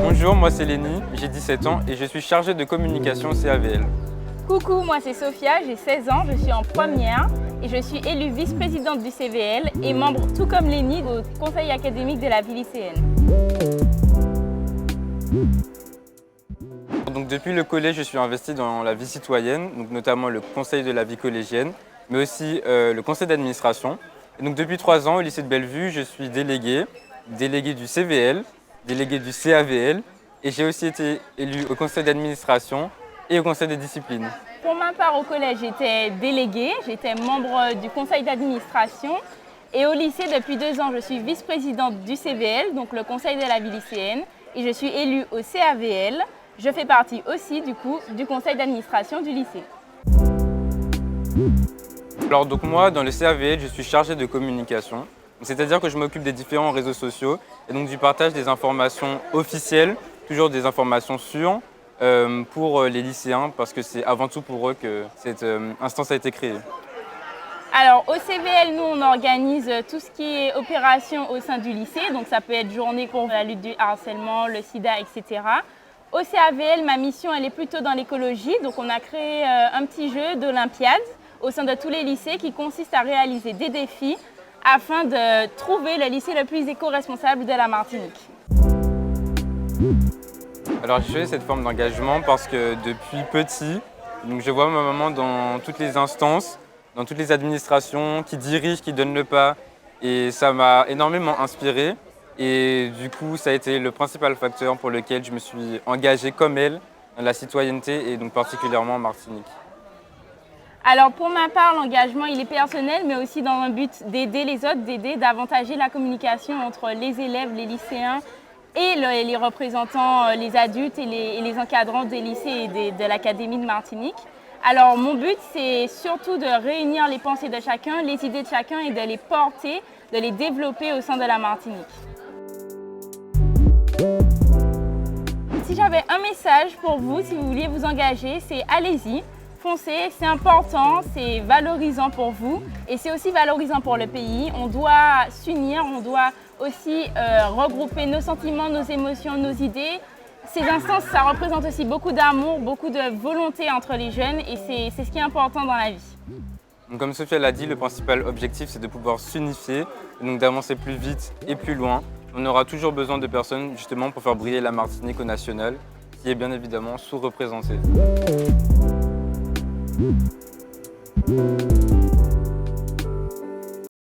Bonjour, moi c'est Lénie, j'ai 17 ans et je suis chargée de communication au CAVL. Coucou, moi c'est Sophia, j'ai 16 ans, je suis en première et je suis élue vice-présidente du CVL et membre, tout comme Lénie, au conseil académique de la vie lycéenne. Donc, depuis le collège, je suis investie dans la vie citoyenne, donc notamment le conseil de la vie collégienne, mais aussi le conseil d'administration. Et donc, depuis 3 ans, au lycée de Bellevue, je suis délégué du CVL, délégué du CAVL, et j'ai aussi été élu au conseil d'administration et au conseil de discipline. Pour ma part, au collège, j'étais déléguée, j'étais membre du conseil d'administration. Et au lycée, depuis 2 ans, je suis vice-présidente du CVL, donc le conseil de la vie lycéenne, et je suis élue au CAVL. Je fais partie aussi du conseil d'administration du lycée. Alors donc moi, dans le CAVL, je suis chargé de communication. C'est-à-dire que je m'occupe des différents réseaux sociaux et donc du partage des informations officielles, toujours des informations sûres pour les lycéens, parce que c'est avant tout pour eux que cette instance a été créée. Alors au CVL, nous on organise tout ce qui est opération au sein du lycée, donc ça peut être journée pour la lutte du harcèlement, le sida, etc. Au CAVL, ma mission elle est plutôt dans l'écologie, donc on a créé un petit jeu d'Olympiade au sein de tous les lycées qui consiste à réaliser des défis afin de trouver le lycée le plus éco-responsable de la Martinique. Alors j'ai choisi cette forme d'engagement parce que depuis petit, donc je vois ma maman dans toutes les instances, dans toutes les administrations, qui dirigent, qui donnent le pas, et ça m'a énormément inspiré. Et du coup, ça a été le principal facteur pour lequel je me suis engagé comme elle dans la citoyenneté et donc particulièrement en Martinique. Alors pour ma part, l'engagement il est personnel, mais aussi dans un but d'aider les autres, d'aider, d'avantager la communication entre les élèves, les lycéens et les représentants, les adultes et les encadrants des lycées et de l'Académie de Martinique. Alors mon but c'est surtout de réunir les pensées de chacun, les idées de chacun et de les porter, de les développer au sein de la Martinique. Si j'avais un message pour vous, si vous vouliez vous engager, c'est allez-y, foncez, c'est important, c'est valorisant pour vous et c'est aussi valorisant pour le pays. On doit s'unir, on doit aussi regrouper nos sentiments, nos émotions, nos idées. Ces instances, ça représente aussi beaucoup d'amour, beaucoup de volonté entre les jeunes et c'est ce qui est important dans la vie. Donc, comme Sophia l'a dit, le principal objectif c'est de pouvoir s'unifier, donc d'avancer plus vite et plus loin. On aura toujours besoin de personnes justement pour faire briller la Martinique au national, qui est bien évidemment sous-représentée.